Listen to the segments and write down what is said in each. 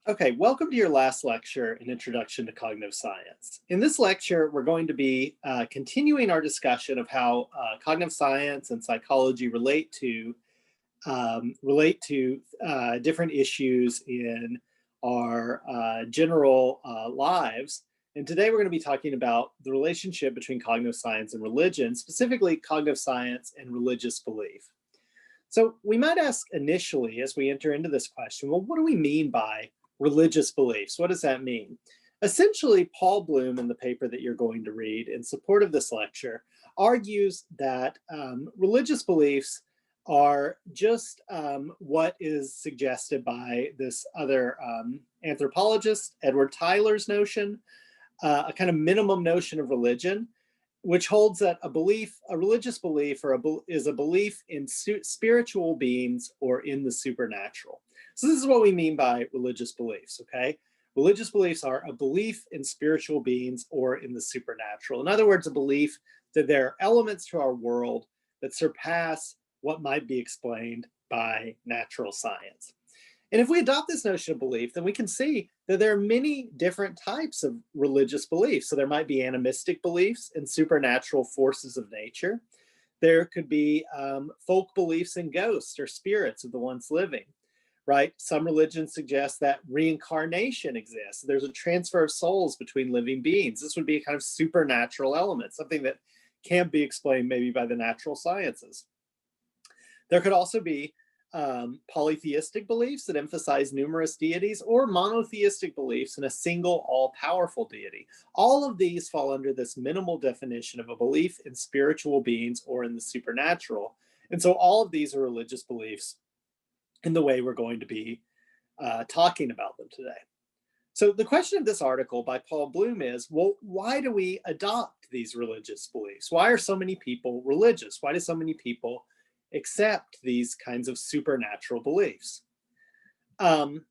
Okay, welcome to your last lecture in Introduction to Cognitive Science. In this lecture, we're going to be continuing our discussion of how cognitive science and psychology relate to different issues in our general lives. And today we're going to be talking about the relationship between cognitive science and religion, specifically cognitive science and religious belief. So we might ask initially, as we enter into this question, well, what do we mean by religious beliefs? What does that mean? Essentially, Paul Bloom, in the paper that you're going to read in support of this lecture, argues that religious beliefs are just what is suggested by this other anthropologist, Edward Tyler's notion, a kind of minimum notion of religion, which holds that a religious belief, is a belief in spiritual beings or in the supernatural. So this is what we mean by religious beliefs, okay? Religious beliefs are a belief in spiritual beings or in the supernatural. In other words, a belief that there are elements to our world that surpass what might be explained by natural science. And if we adopt this notion of belief, then we can see that there are many different types of religious beliefs. So there might be animistic beliefs in supernatural forces of nature. There could be folk beliefs in ghosts or spirits of the ones living, right? Some religions suggest that reincarnation exists. There's a transfer of souls between living beings. This would be a kind of supernatural element, something that can't be explained maybe by the natural sciences. There could also be polytheistic beliefs that emphasize numerous deities, or monotheistic beliefs in a single all-powerful deity. All of these fall under this minimal definition of a belief in spiritual beings or in the supernatural. And so all of these are religious beliefs in the way we're going to be talking about them today. So the question of this article by Paul Bloom is, well, why do we adopt these religious beliefs? Why are so many people religious? Why do so many people accept these kinds of supernatural beliefs? And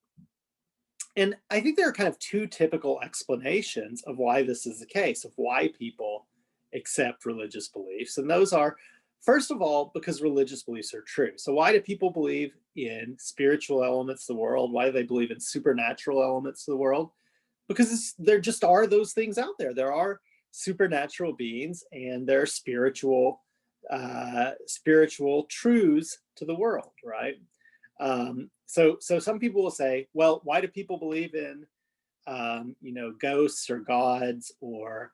I think there are kind of two typical explanations of why this is the case, of why people accept religious beliefs. And those are, first of all, because religious beliefs are true. So why do people believe in spiritual elements of the world? Why do they believe in supernatural elements of the world? Because there just are those things out there. There are supernatural beings and there are spiritual truths to the world, right? So some people will say, well, why do people believe in, ghosts or gods or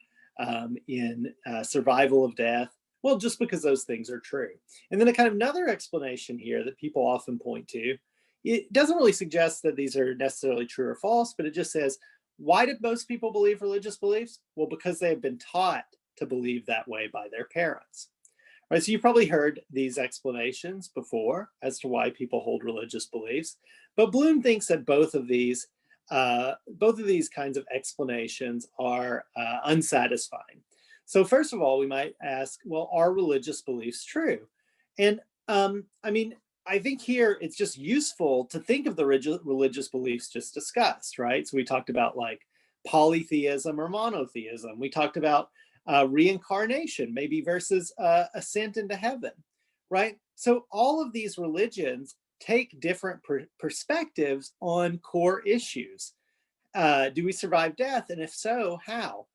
in survival of death? Well, just because those things are true. And then a kind of another explanation here that people often point to, it doesn't really suggest that these are necessarily true or false, but it just says, why do most people believe religious beliefs? Well, because they have been taught to believe that way by their parents. Right, so you've probably heard these explanations before as to why people hold religious beliefs, but Bloom thinks that both of these kinds of explanations are unsatisfying. So first of all, we might ask, well, are religious beliefs true? And I think here it's just useful to think of the religious beliefs just discussed, right? So we talked about like polytheism or monotheism. We talked about reincarnation, maybe versus ascent into heaven, right? So all of these religions take different perspectives on core issues. Do we survive death? And if so, how?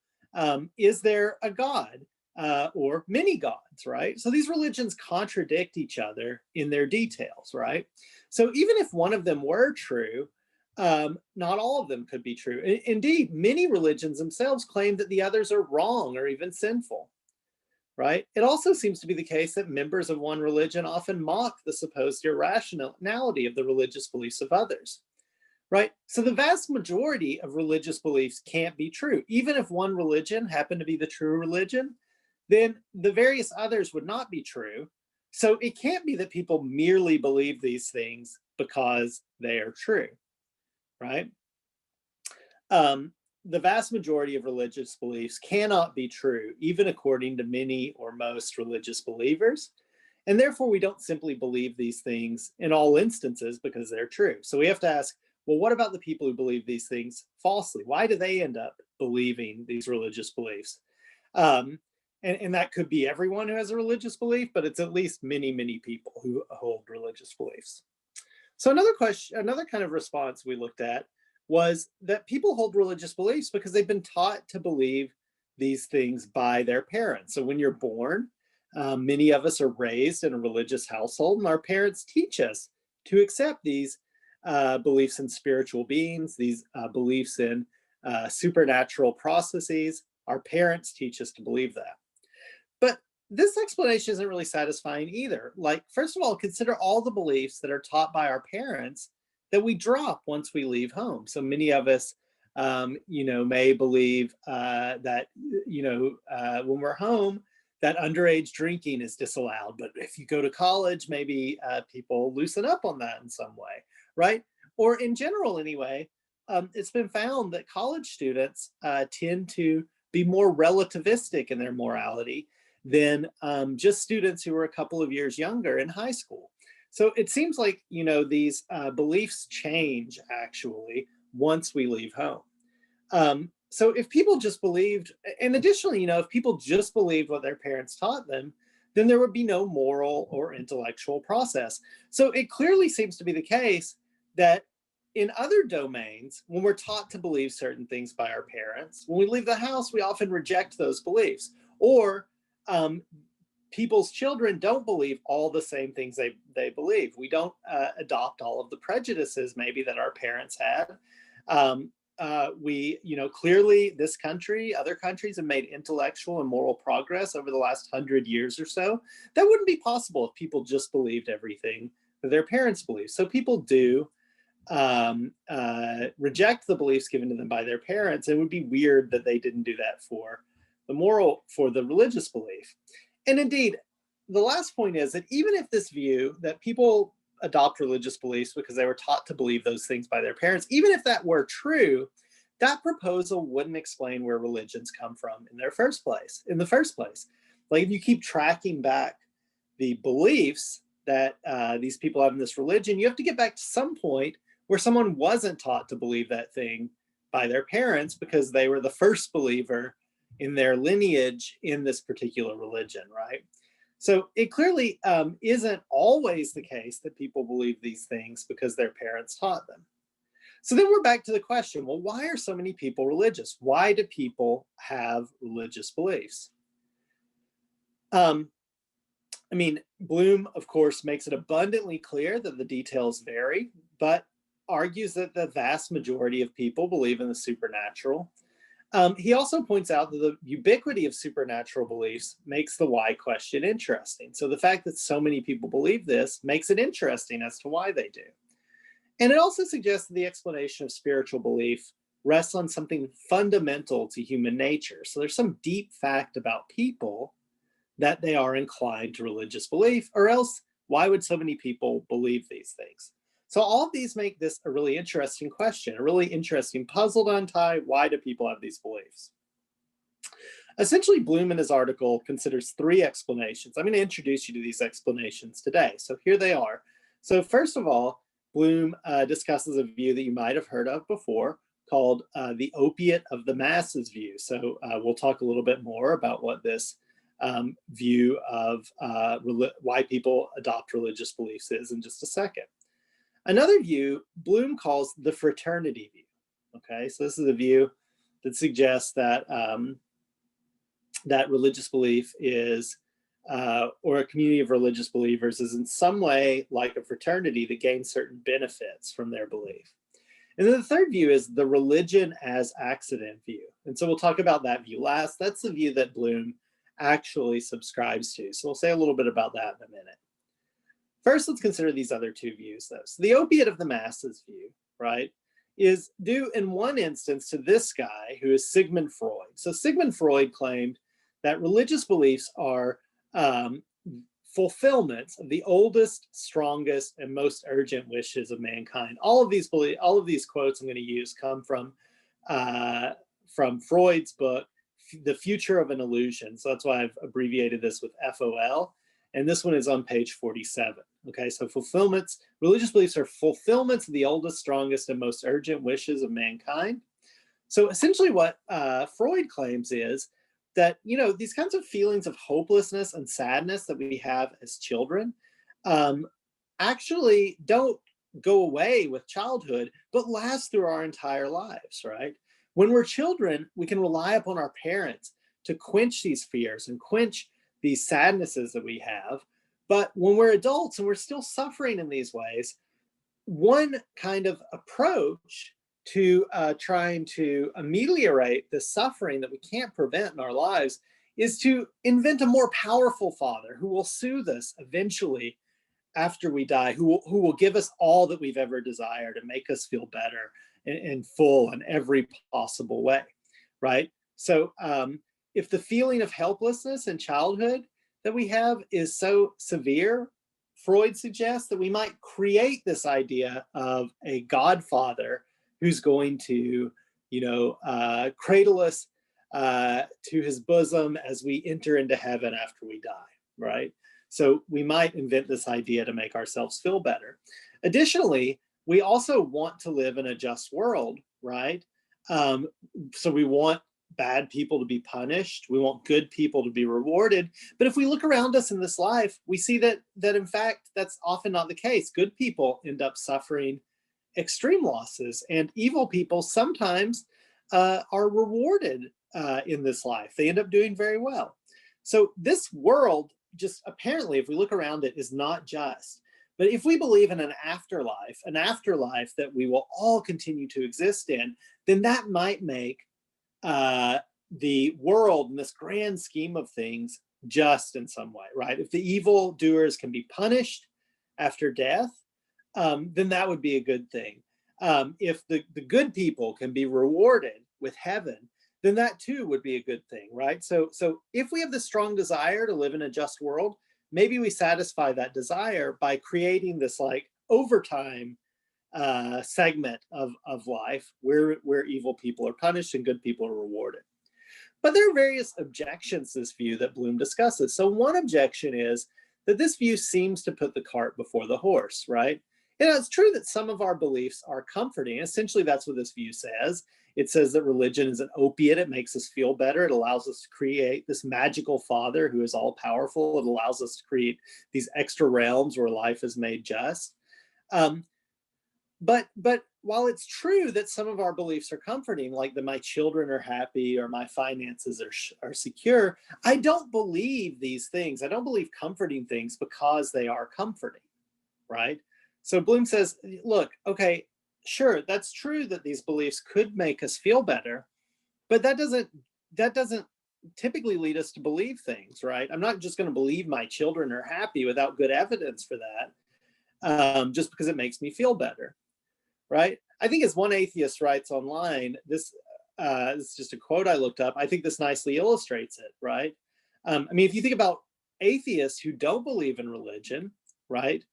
Is there a God or many gods, right? So these religions contradict each other in their details, right? So even if one of them were true, not all of them could be true. Indeed, many religions themselves claim that the others are wrong or even sinful, right? It also seems to be the case that members of one religion often mock the supposed irrationality of the religious beliefs of others, right? So the vast majority of religious beliefs can't be true. Even if one religion happened to be the true religion, then the various others would not be true. So it can't be that people merely believe these things because they are true, right? The vast majority of religious beliefs cannot be true, even according to many or most religious believers. And therefore, we don't simply believe these things in all instances because they're true. So we have to ask, well, what about the people who believe these things falsely? Why do they end up believing these religious beliefs? And that could be everyone who has a religious belief, but it's at least many, many people who hold religious beliefs. So another kind of response we looked at was that people hold religious beliefs because they've been taught to believe these things by their parents. So when you're born, many of us are raised in a religious household, and our parents teach us to accept these beliefs in spiritual beings, these beliefs in supernatural processes. Our parents teach us to believe that. But this explanation isn't really satisfying either. Like, first of all, consider all the beliefs that are taught by our parents that we drop once we leave home. So many of us, may believe that, when we're home, that underage drinking is disallowed. But if you go to college, maybe people loosen up on that in some way, right? Or in general, anyway, it's been found that college students tend to be more relativistic in their morality than just students who were a couple of years younger in high school. So it seems like, these beliefs change actually once we leave home. So if people just believed, and additionally, if people just believed what their parents taught them, then there would be no moral or intellectual process. So it clearly seems to be the case that in other domains, when we're taught to believe certain things by our parents, when we leave the house, we often reject those beliefs. Or people's children don't believe all the same things they believe. We don't adopt all of the prejudices maybe that our parents had. Clearly this country, other countries have made intellectual and moral progress over the last 100 years or so. That wouldn't be possible if people just believed everything that their parents believe. So people do reject the beliefs given to them by their parents. It would be weird that they didn't do that for the religious belief. And indeed, the last point is that even if this view that people adopt religious beliefs because they were taught to believe those things by their parents, even if that were true, that proposal wouldn't explain where religions come from in the first place. Like, if you keep tracking back the beliefs that these people have in this religion, you have to get back to some point where someone wasn't taught to believe that thing by their parents because they were the first believer in their lineage in this particular religion, right? So it clearly isn't always the case that people believe these things because their parents taught them. So then we're back to the question, well, why are so many people religious? Why do people have religious beliefs? Bloom, of course, makes it abundantly clear that the details vary, but argues that the vast majority of people believe in the supernatural. He also points out that the ubiquity of supernatural beliefs makes the why question interesting. So the fact that so many people believe this makes it interesting as to why they do. And it also suggests that the explanation of spiritual belief rests on something fundamental to human nature. So there's some deep fact about people that they are inclined to religious belief, or else why would so many people believe these things? So all of these make this a really interesting question, a really interesting puzzle to untie. Why do people have these beliefs? Essentially, Bloom in his article considers three explanations. I'm going to introduce you to these explanations today. So here they are. So first of all, Bloom discusses a view that you might have heard of before called the opiate of the masses view. So we'll talk a little bit more about what this view of why people adopt religious beliefs is in just a second. Another view Bloom calls the fraternity view. Okay, so this is a view that suggests that that religious belief is, or a community of religious believers is in some way like a fraternity that gains certain benefits from their belief. And then the third view is the religion as accident view. And so we'll talk about that view last. That's the view that Bloom actually subscribes to. So we'll say a little bit about that in a minute. First, let's consider these other two views, though. So the opiate of the masses view, right, is due in one instance to this guy who is Sigmund Freud. So Sigmund Freud claimed that religious beliefs are fulfillments of the oldest, strongest, and most urgent wishes of mankind. All of these quotes I'm going to use come from Freud's book, The Future of an Illusion. So that's why I've abbreviated this with FOL. And this one is on page 47. Okay, so fulfillments, religious beliefs are fulfillments of the oldest, strongest, and most urgent wishes of mankind. So essentially what Freud claims is that, these kinds of feelings of hopelessness and sadness that we have as children actually don't go away with childhood, but last through our entire lives, right? When we're children, we can rely upon our parents to quench these fears and quench these sadnesses that we have. But when we're adults and we're still suffering in these ways, one kind of approach to trying to ameliorate the suffering that we can't prevent in our lives is to invent a more powerful father who will soothe us eventually after we die, who will give us all that we've ever desired and make us feel better and full in every possible way, right? So if the feeling of helplessness in childhood that we have is so severe, Freud suggests that we might create this idea of a godfather who's going to, cradle us to his bosom as we enter into heaven after we die, right? So we might invent this idea to make ourselves feel better. Additionally, we also want to live in a just world, right? So we want bad people to be punished. We want good people to be rewarded. But if we look around us in this life, we see that in fact, that's often not the case. Good people end up suffering extreme losses, and evil people sometimes are rewarded in this life. They end up doing very well. So this world, just apparently, if we look around it, is not just. But if we believe in an afterlife that we will all continue to exist in, then that might make the world in this grand scheme of things just in some way, right? If the evil doers can be punished after death, then that would be a good thing. If the good people can be rewarded with heaven, then that too would be a good thing, right? So if we have the strong desire to live in a just world, maybe we satisfy that desire by creating this like overtime segment of life where evil people are punished and good people are rewarded. But there are various objections to this view that Bloom discusses. So one objection is that this view seems to put the cart before the horse, right? And it's true that some of our beliefs are comforting. Essentially, that's what this view says. It says that religion is an opiate. It makes us feel better. It allows us to create this magical father who is all powerful. It allows us to create these extra realms where life is made just. But while it's true that some of our beliefs are comforting, like that my children are happy or my finances are secure, I don't believe these things. I don't believe comforting things because they are comforting, right? So Bloom says, look, okay, sure, that's true that these beliefs could make us feel better, but that doesn't typically lead us to believe things, right? I'm not just going to believe my children are happy without good evidence for that, just because it makes me feel better, right? I think as one atheist writes online, this is just a quote I looked up. I think this nicely illustrates it, right? I mean, if you think about atheists who don't believe in religion, right?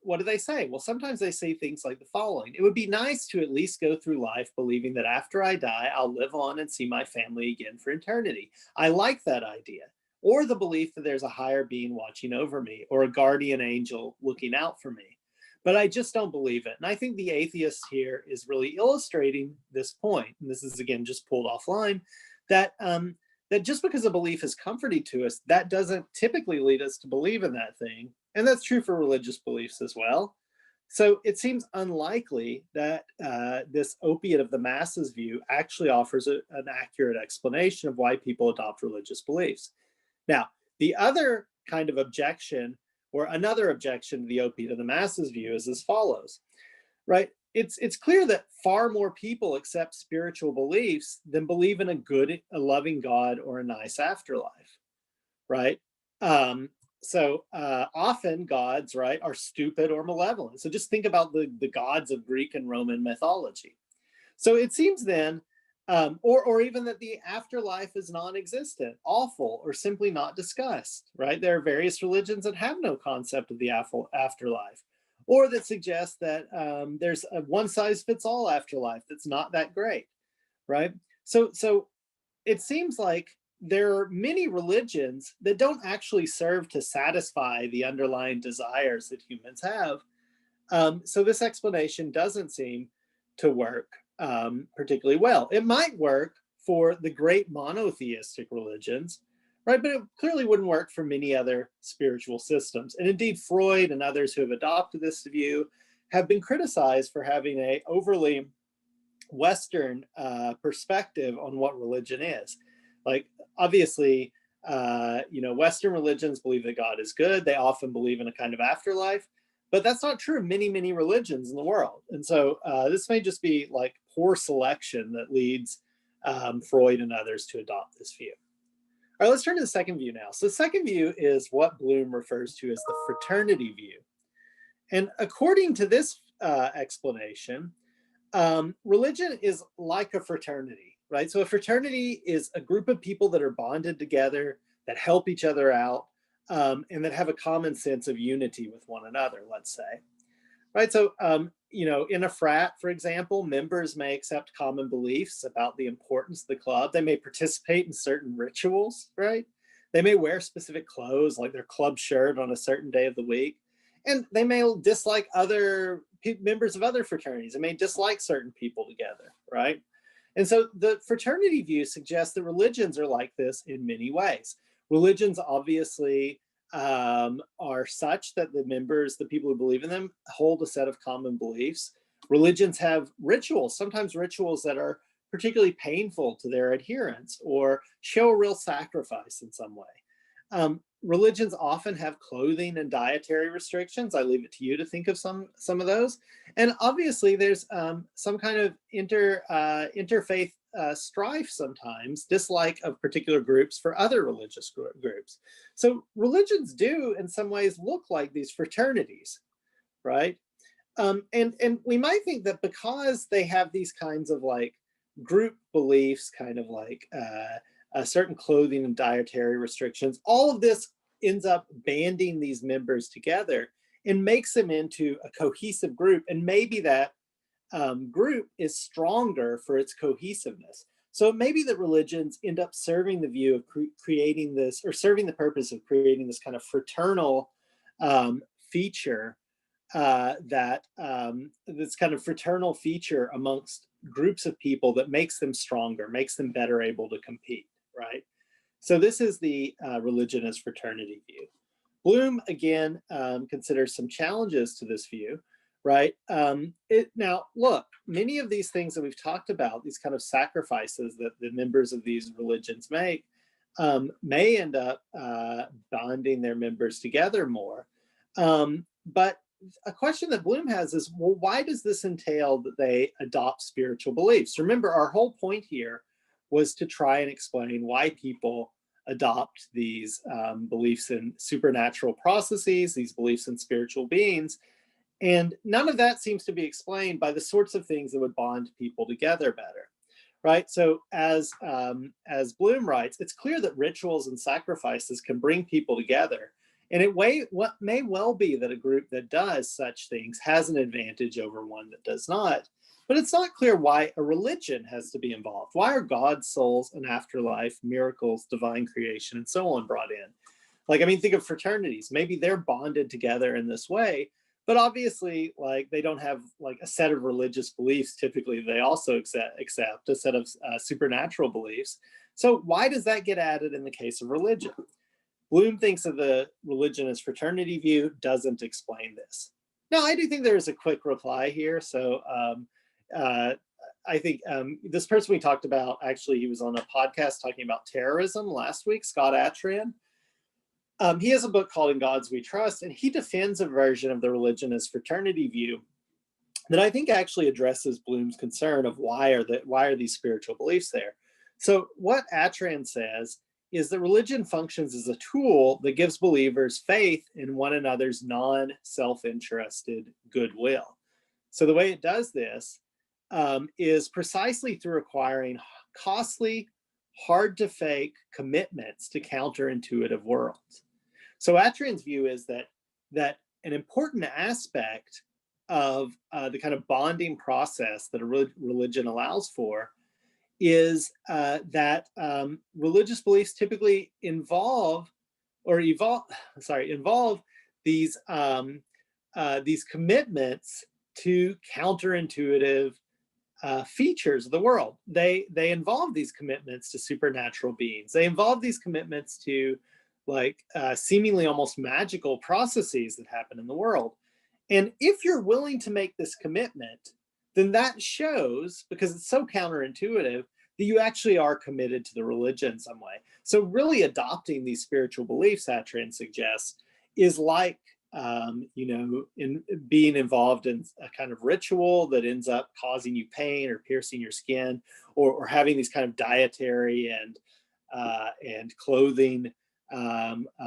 What do they say? Well, sometimes they say things like the following: it would be nice to at least go through life believing that after I die, I'll live on and see my family again for eternity. I like that idea. Or the belief that there's a higher being watching over me or a guardian angel looking out for me. But I just don't believe it. And I think the atheist here is really illustrating this point. And this is, again, just pulled offline, that that just because a belief is comforting to us, that doesn't typically lead us to believe in that thing. And that's true for religious beliefs as well. So it seems unlikely that this opiate of the masses view actually offers an accurate explanation of why people adopt religious beliefs. Now, the other kind of objection, or another objection to the opiate of the masses view, is as follows, right? It's clear that far more people accept spiritual beliefs than believe in a loving God or a nice afterlife, right? So often gods, right, are stupid or malevolent. So just think about the gods of Greek and Roman mythology. So it seems then, or even that the afterlife is non-existent, awful, or simply not discussed, right? There are various religions that have no concept of the afterlife, or that suggest that there's a one-size-fits-all afterlife that's not that great, right? So it seems like there are many religions that don't actually serve to satisfy the underlying desires that humans have. So this explanation doesn't seem to work particularly well. It might work for the great monotheistic religions, right? But it clearly wouldn't work for many other spiritual systems. And indeed, Freud and others who have adopted this view have been criticized for having a overly Western perspective on what religion is. Like, obviously, Western religions believe that God is good. They often believe in a kind of afterlife, but that's not true of many, many religions in the world. And so this may just be like poor selection that leads Freud and others to adopt this view. All right, let's turn to the second view now. So the second view is what Bloom refers to as the fraternity view. And according to this explanation, religion is like a fraternity, right? So a fraternity is a group of people that are bonded together, that help each other out, and that have a common sense of unity with one another, let's say. Right, so in a frat, for example, members may accept common beliefs about the importance of the club. They may participate in certain rituals, right? They may wear specific clothes, like their club shirt on a certain day of the week. And they may dislike other members of other fraternities. They may dislike certain people together, right? And so the fraternity view suggests that religions are like this in many ways. Religions obviously are such that the members, the people who believe in them, hold a set of common beliefs. Religions have rituals, sometimes rituals that are particularly painful to their adherents or show a real sacrifice in some way. Religions often have clothing and dietary restrictions. I leave it to you to think of some of those. And obviously there's some kind of interfaith strife sometimes, dislike of particular groups for other religious groups. So religions do in some ways look like these fraternities, right? And we might think that because they have these kinds of like group beliefs, kind of like certain clothing and dietary restrictions, all of this ends up banding these members together and makes them into a cohesive group. And maybe that group is stronger for its cohesiveness. So it may be that religions end up serving the view of creating this, or serving the purpose of creating this kind of fraternal feature this kind of fraternal feature amongst groups of people that makes them stronger, makes them better able to compete, right? So this is the religion as fraternity view. Bloom, again, considers some challenges to this view, right? Now, look, many of these things that we've talked about, these kind of sacrifices that the members of these religions make, may end up bonding their members together more. But a question that Bloom has is, well, why does this entail that they adopt spiritual beliefs? Remember, our whole point here was to try and explain why people adopt these beliefs in supernatural processes, these beliefs in spiritual beings. And none of that seems to be explained by the sorts of things that would bond people together better, right? So as Bloom writes, it's clear that rituals and sacrifices can bring people together. And what may well be that a group that does such things has an advantage over one that does not. But it's not clear why a religion has to be involved. Why are God's souls, an afterlife, miracles, divine creation, and so on brought in? Like, I mean, think of fraternities. Maybe they're bonded together in this way, but obviously, like, they don't have like a set of religious beliefs. Typically, they also accept a set of supernatural beliefs. So why does that get added in the case of religion? Bloom thinks of the religion as fraternity view, doesn't explain this. Now, I do think there is a quick reply here. So I think this person we talked about, actually, he was on a podcast talking about terrorism last week, Scott Atran. He has a book called In Gods We Trust, and he defends a version of the religion as fraternity view that I think actually addresses Bloom's concern of why are these spiritual beliefs there. So what Atran says is that religion functions as a tool that gives believers faith in one another's non-self-interested goodwill. So the way it does this is precisely through requiring costly, hard-to-fake commitments to counterintuitive worlds. So Atran's view is that an important aspect of the kind of bonding process that a religion allows for is that religious beliefs typically involve these commitments to counterintuitive features of the world. They involve these commitments to supernatural beings. They involve these commitments to like seemingly almost magical processes that happen in the world. And if you're willing to make this commitment, then that shows, because it's so counterintuitive, that you actually are committed to the religion in some way. So really adopting these spiritual beliefs, Atran suggests, is like in being involved in a kind of ritual that ends up causing you pain or piercing your skin, or having these kind of dietary and clothing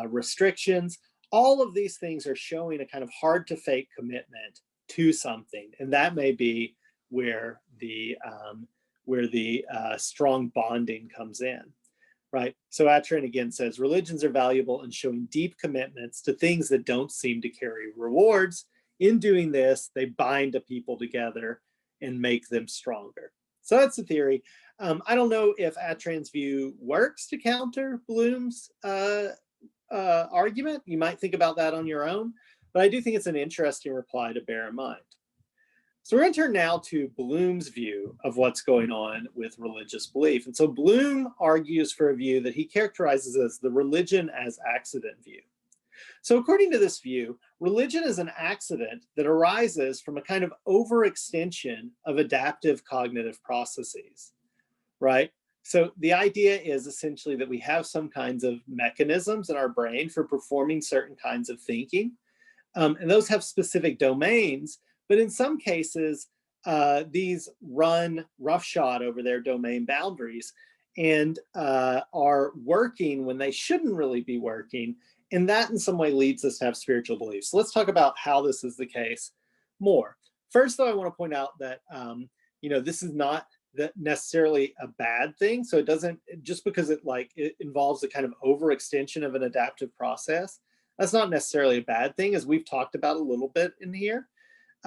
restrictions. All of these things are showing a kind of hard to fake commitment to something, and that may be where the strong bonding comes in, right? So Atran again says religions are valuable in showing deep commitments to things that don't seem to carry rewards. In doing this, they bind a people together and make them stronger. So that's the theory. I don't know if Atran's view works to counter Bloom's argument. You might think about that on your own, but I do think it's an interesting reply to bear in mind. So we're going to turn now to Bloom's view of what's going on with religious belief. And so Bloom argues for a view that he characterizes as the religion as accident view. So according to this view, religion is an accident that arises from a kind of overextension of adaptive cognitive processes, right? So the idea is essentially that we have some kinds of mechanisms in our brain for performing certain kinds of thinking, and those have specific domains. But in some cases, these run roughshod over their domain boundaries and are working when they shouldn't really be working. And that in some way leads us to have spiritual beliefs. So let's talk about how this is the case more. First, though, I want to point out that this is not necessarily a bad thing. So it doesn't, just because it involves a kind of overextension of an adaptive process, that's not necessarily a bad thing, as we've talked about a little bit in here.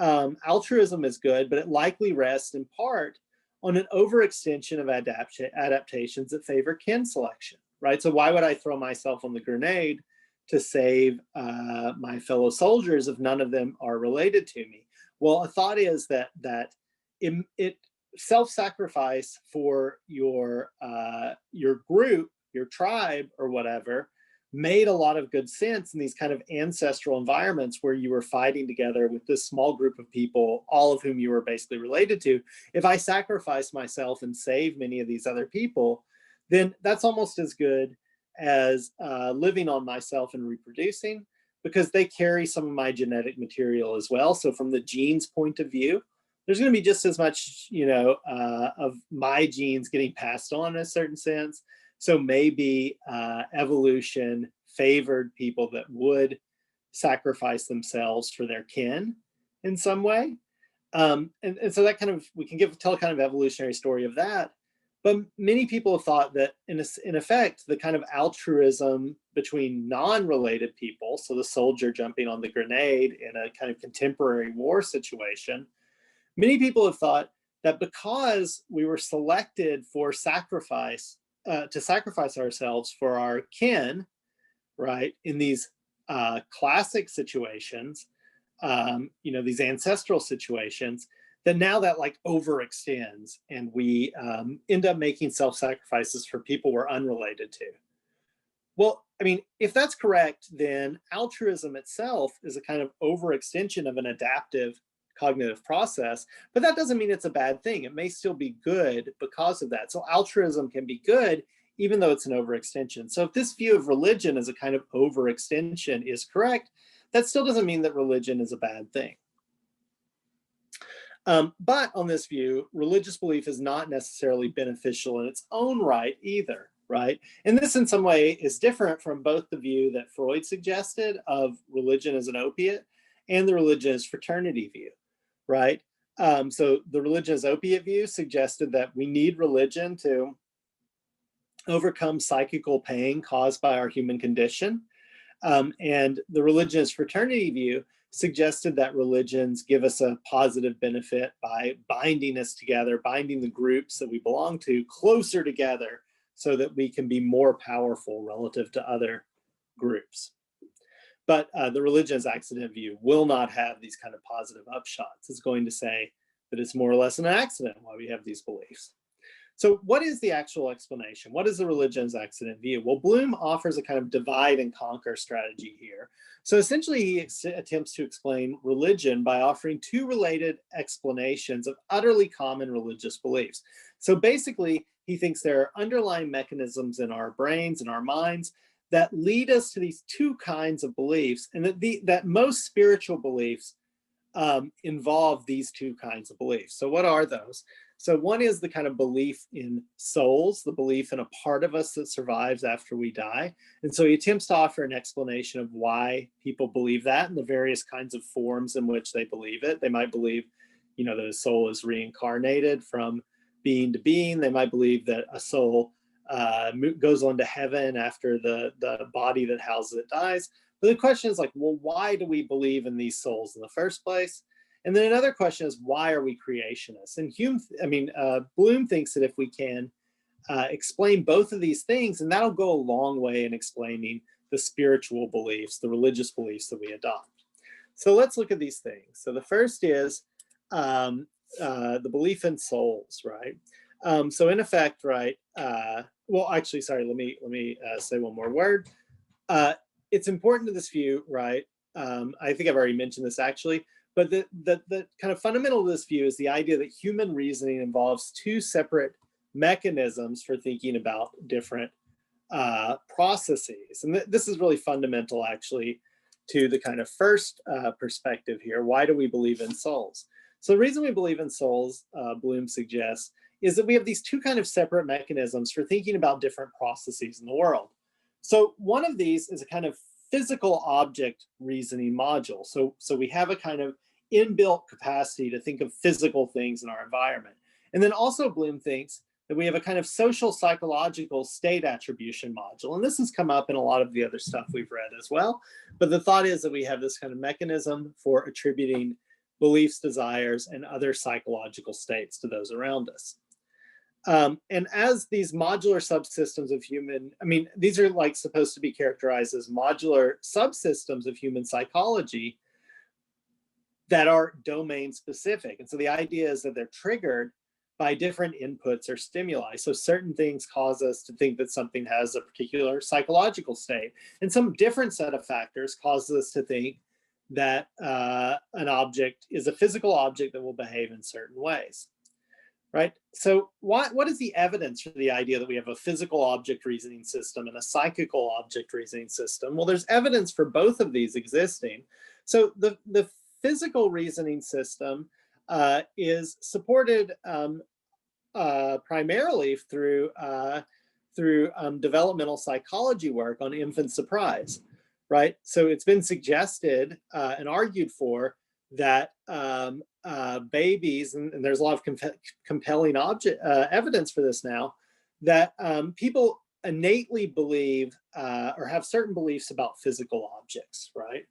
Altruism is good, but it likely rests in part on an overextension of adaptations that favor kin selection, right? So why would I throw myself on the grenade to save my fellow soldiers if none of them are related to me? Well, a thought is that it self-sacrifice for your group, your tribe, or whatever, made a lot of good sense in these kind of ancestral environments where you were fighting together with this small group of people, all of whom you were basically related to. If I sacrifice myself and save many of these other people, then that's almost as good as living on myself and reproducing, because they carry some of my genetic material as well. So from the genes point of view, there's going to be just as much, of my genes getting passed on in a certain sense. So maybe evolution favored people that would sacrifice themselves for their kin in some way. And so that kind of, we can tell a kind of evolutionary story of that. But many people have thought that in effect, the kind of altruism between non-related people, so the soldier jumping on the grenade in a kind of contemporary war situation, many people have thought that because we were selected for sacrifice, to sacrifice ourselves for our kin, right, in these classic situations, these ancestral situations, then now that overextends and we end up making self-sacrifices for people we're unrelated to. Well, I mean, if that's correct, then altruism itself is a kind of overextension of an adaptive cognitive process, but that doesn't mean it's a bad thing. It may still be good because of that. So altruism can be good, even though it's an overextension. So if this view of religion as a kind of overextension is correct, that still doesn't mean that religion is a bad thing. But on this view, religious belief is not necessarily beneficial in its own right either, right? And this in some way is different from both the view that Freud suggested of religion as an opiate and the religion as fraternity view, right? So the religion as opiate view suggested that we need religion to overcome psychical pain caused by our human condition. And the religion as fraternity view suggested that religions give us a positive benefit by binding us together, binding the groups that we belong to closer together so that we can be more powerful relative to other groups. But the religion as accident view will not have these kind of positive upshots. It's going to say that it's more or less an accident why we have these beliefs. So what is the actual explanation? What is the religion's accident view? Well, Bloom offers a kind of divide and conquer strategy here. So essentially, he attempts to explain religion by offering two related explanations of utterly common religious beliefs. So basically, he thinks there are underlying mechanisms in our brains and our minds that lead us to these two kinds of beliefs, and that most spiritual beliefs involve these two kinds of beliefs. So what are those? So one is the kind of belief in souls, the belief in a part of us that survives after we die. And so he attempts to offer an explanation of why people believe that and the various kinds of forms in which they believe it. They might believe, that a soul is reincarnated from being to being. They might believe that a soul goes on to heaven after the body that houses it dies. But the question is like, well, why do we believe in these souls in the first place? And then another question is, why are we creationists? And Bloom thinks that if we can explain both of these things, and that'll go a long way in explaining the spiritual beliefs, the religious beliefs that we adopt. So let's look at these things. So the first is the belief in souls, right? So in effect, right? Sorry. Let me say one more word. It's important to this view, right? I think I've already mentioned this actually, but the kind of fundamental to this view is the idea that human reasoning involves two separate mechanisms for thinking about different processes. And this is really fundamental actually to the kind of first perspective here. Why do we believe in souls? So the reason we believe in souls, Bloom suggests, is that we have these two kind of separate mechanisms for thinking about different processes in the world. So one of these is a kind of physical object reasoning module. So we have a kind of inbuilt capacity to think of physical things in our environment. And then also Bloom thinks that we have a kind of social psychological state attribution module. And this has come up in a lot of the other stuff we've read as well. But the thought is that we have this kind of mechanism for attributing beliefs, desires, and other psychological states to those around us. And as these modular subsystems of these are like supposed to be characterized as modular subsystems of human psychology that are domain specific. And so the idea is that they're triggered by different inputs or stimuli. So certain things cause us to think that something has a particular psychological state, and some different set of factors causes us to think that an object is a physical object that will behave in certain ways. Right? So what is the evidence for the idea that we have a physical object reasoning system and a psychical object reasoning system? Well, there's evidence for both of these existing. So the physical reasoning system is supported primarily through developmental psychology work on infant surprise, right? So it's been suggested and argued for that babies, and there's a lot of compelling evidence for this now, that people innately believe or have certain beliefs about physical objects, right?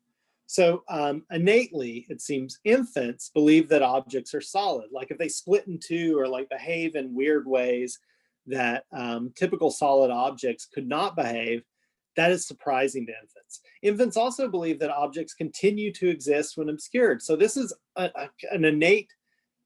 So innately, it seems infants believe that objects are solid. Like if they split in two or like behave in weird ways that typical solid objects could not behave, that is surprising to infants. Infants also believe that objects continue to exist when obscured. So this is an innate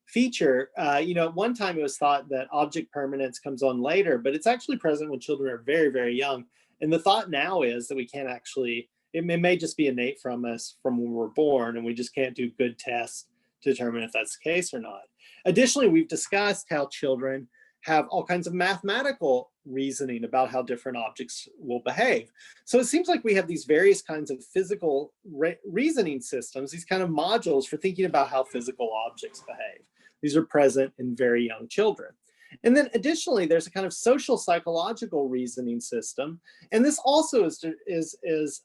feature. At one time it was thought that object permanence comes on later, but it's actually present when children are very, very young. And the thought now is that we can't actually, it may just be innate from us from when we're born, and we just can't do good tests to determine if that's the case or not. Additionally, we've discussed how children have all kinds of mathematical reasoning about how different objects will behave. So it seems like we have these various kinds of physical reasoning systems, these kind of modules for thinking about how physical objects behave. These are present in very young children. And then additionally, there's a kind of social psychological reasoning system. And this also is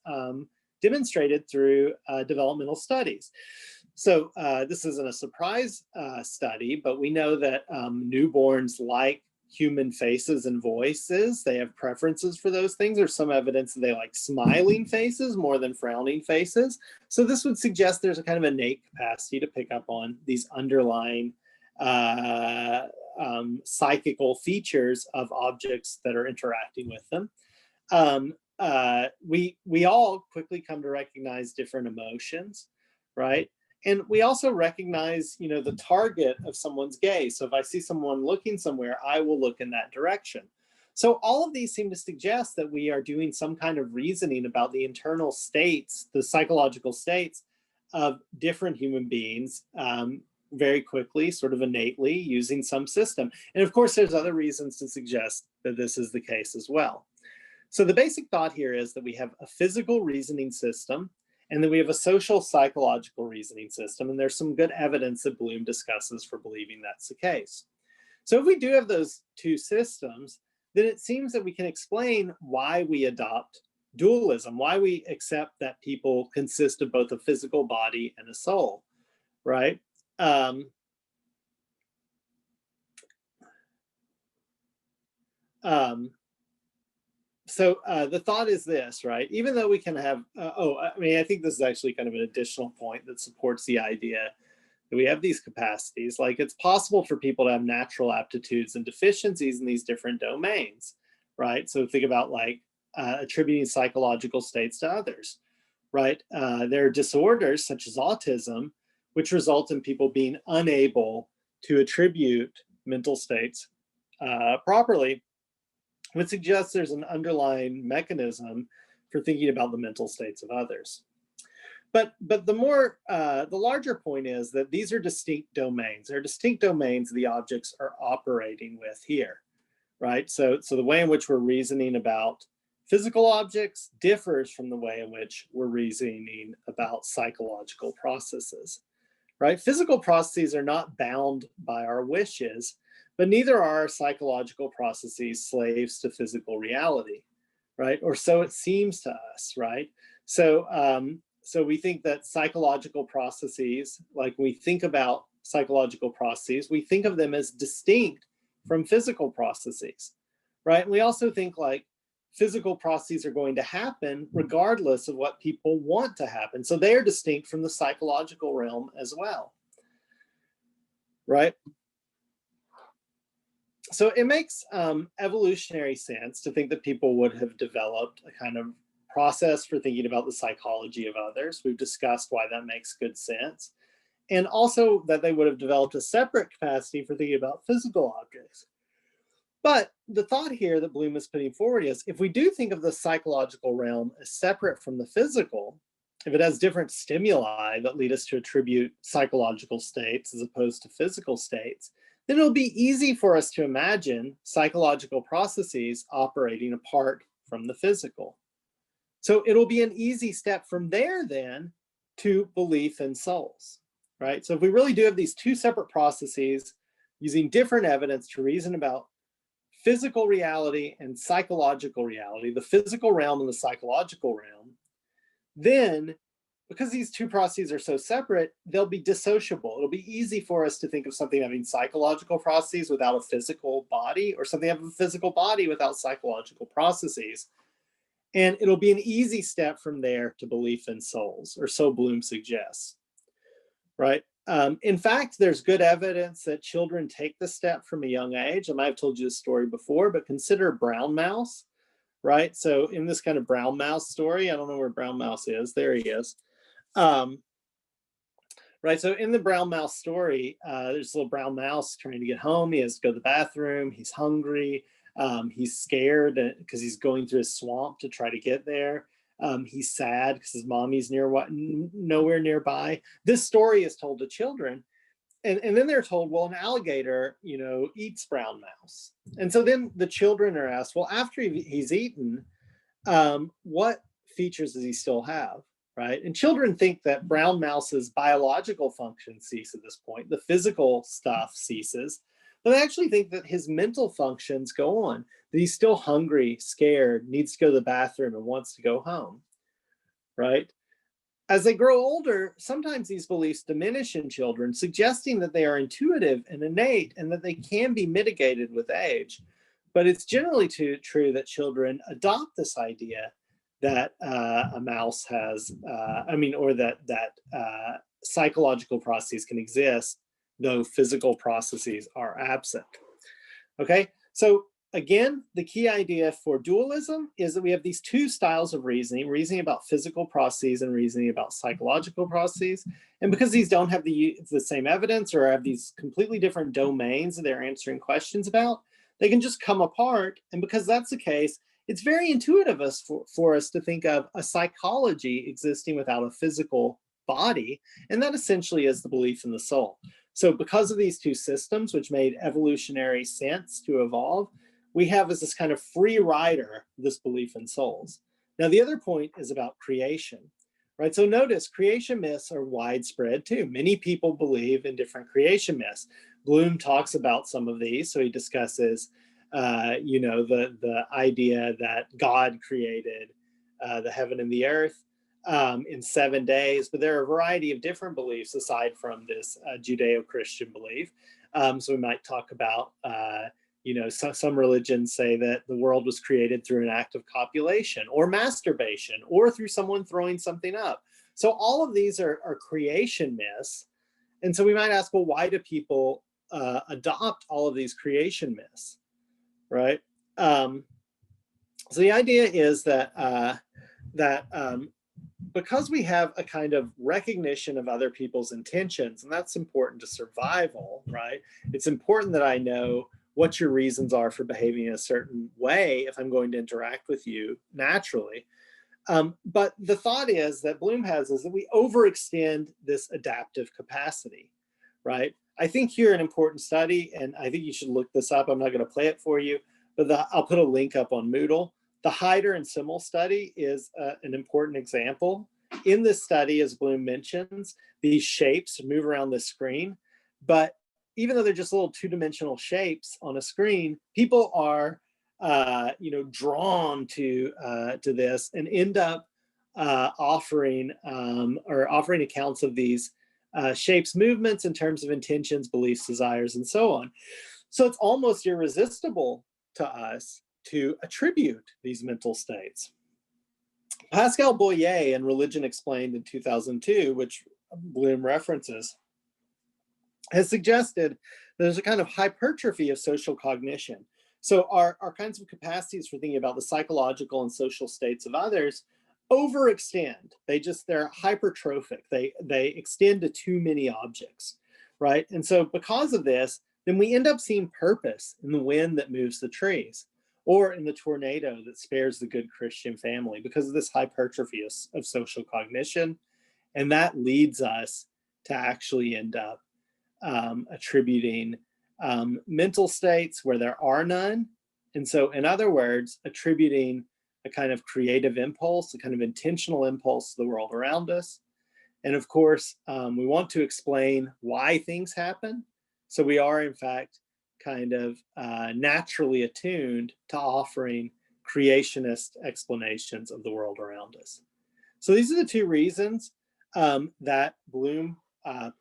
demonstrated through developmental studies. So this isn't a surprise study, but we know that newborns like human faces and voices. They have preferences for those things. There's some evidence that they like smiling faces more than frowning faces. So this would suggest there's a kind of innate capacity to pick up on these underlying psychical features of objects that are interacting with them. We all quickly come to recognize different emotions, right? And we also recognize, the target of someone's gaze. So if I see someone looking somewhere, I will look in that direction. So all of these seem to suggest that we are doing some kind of reasoning about the internal states, the psychological states of different human beings very quickly, sort of innately, using some system. And of course, there's other reasons to suggest that this is the case as well. So the basic thought here is that we have a physical reasoning system, and then we have a social psychological reasoning system. And there's some good evidence that Bloom discusses for believing that's the case. So if we do have those two systems, then it seems that we can explain why we adopt dualism, why we accept that people consist of both a physical body and a soul, right? So the thought is this, right? Even though we can have, I think this is actually kind of an additional point that supports the idea that we have these capacities. Like, it's possible for people to have natural aptitudes and deficiencies in these different domains, right? So think about like attributing psychological states to others, right? There are disorders such as autism, which result in people being unable to attribute mental states properly, which suggests there's an underlying mechanism for thinking about the mental states of others. But the larger point is that these are distinct domains. They're distinct domains the objects are operating with here, right? So the way in which we're reasoning about physical objects differs from the way in which we're reasoning about psychological processes, right? Physical processes are not bound by our wishes, but neither are psychological processes slaves to physical reality, right? Or so it seems to us, right? So we think that psychological processes, like we think about psychological processes, we think of them as distinct from physical processes, right? And we also think like physical processes are going to happen regardless of what people want to happen. So they are distinct from the psychological realm as well, right? So it makes evolutionary sense to think that people would have developed a kind of process for thinking about the psychology of others. We've discussed why that makes good sense. And also that they would have developed a separate capacity for thinking about physical objects. But the thought here that Bloom is putting forward is, if we do think of the psychological realm as separate from the physical, if it has different stimuli that lead us to attribute psychological states as opposed to physical states, then it'll be easy for us to imagine psychological processes operating apart from the physical. So it'll be an easy step from there then to belief in souls, right? So if we really do have these two separate processes using different evidence to reason about physical reality and psychological reality, the physical realm and the psychological realm, then because these two processes are so separate, they'll be dissociable. It'll be easy for us to think of something having psychological processes without a physical body, or something having a physical body without psychological processes. And it'll be an easy step from there to belief in souls, or so Bloom suggests, right? In fact, there's good evidence that children take the step from a young age. I might have told you this story before, but consider brown mouse, right? So in this kind of brown mouse story, I don't know where brown mouse is. There he is. Right, so in the brown mouse story, there's a little brown mouse trying to get home. He has to go to the bathroom. He's hungry. He's scared because he's going through a swamp to try to get there. He's sad because his mommy's nowhere nearby. This story is told to children. And then they're told, well, an alligator, eats brown mouse. And so then the children are asked, well, after he's eaten, what features does he still have? Right? And children think that brown mouse's biological function cease at this point. The physical stuff ceases, but they actually think that his mental functions go on, that he's still hungry, scared, needs to go to the bathroom, and wants to go home, right? As they grow older, sometimes these beliefs diminish in children, suggesting that they are intuitive and innate and that they can be mitigated with age. But it's generally true that children adopt this idea that a mouse has, or that psychological processes can exist, though physical processes are absent. Okay, so again, the key idea for dualism is that we have these two styles of reasoning about physical processes and reasoning about psychological processes. And because these don't have the same evidence or have these completely different domains that they're answering questions about, they can just come apart. And because that's the case, it's very intuitive for us to think of a psychology existing without a physical body. And that essentially is the belief in the soul. So because of these two systems, which made evolutionary sense to evolve, we have as this kind of free rider, this belief in souls. Now, the other point is about creation, right? So notice creation myths are widespread too. Many people believe in different creation myths. Bloom talks about some of these. So he discusses, the idea that God created the heaven and the earth in 7 days, but there are a variety of different beliefs aside from this Judeo-Christian belief. So we might talk about, some religions say that the world was created through an act of copulation or masturbation or through someone throwing something up. So all of these are creation myths. And so we might ask, well, why do people adopt all of these creation myths, right? So the idea is that because we have a kind of recognition of other people's intentions, and that's important to survival, right? It's important that I know what your reasons are for behaving in a certain way if I'm going to interact with you naturally. But the thought is that Bloom has is that we overextend this adaptive capacity, right? I think here an important study, and I think you should look this up. I'm not going to play it for you, but I'll put a link up on Moodle. The Hyder and Simmel study is an important example. In this study, as Bloom mentions, these shapes move around the screen, but even though they're just little two-dimensional shapes on a screen, people are drawn to this and end up offering accounts of these shapes, movements in terms of intentions, beliefs, desires, and so on. So it's almost irresistible to us to attribute these mental states. Pascal Boyer in Religion Explained in 2002, which Bloom references, has suggested there's a kind of hypertrophy of social cognition. So our kinds of capacities for thinking about the psychological and social states of others overextend. They're hypertrophic. They extend to too many objects, right? And so because of this, then we end up seeing purpose in the wind that moves the trees, or in the tornado that spares the good Christian family, because of this hypertrophy of social cognition. And that leads us to actually end up attributing mental states where there are none. And so, in other words, attributing a kind of creative impulse, a kind of intentional impulse to the world around us. And of course, we want to explain why things happen. So we are, in fact, kind of naturally attuned to offering creationist explanations of the world around us. So these are the two reasons that Bloom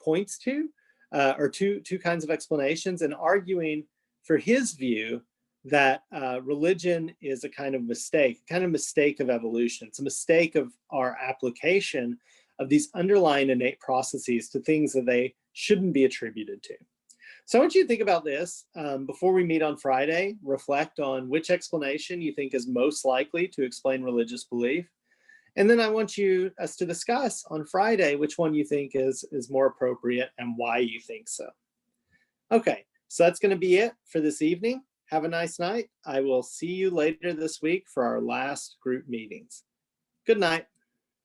points to, or two kinds of explanations, and arguing for his view that religion is a kind of mistake of evolution. It's a mistake of our application of these underlying innate processes to things that they shouldn't be attributed to. So I want you to think about this before we meet on Friday. Reflect on which explanation you think is most likely to explain religious belief. And then I want us to discuss on Friday which one you think is more appropriate and why you think so. Okay, so that's going to be it for this evening. Have a nice night. I will see you later this week for our last group meetings. Good night.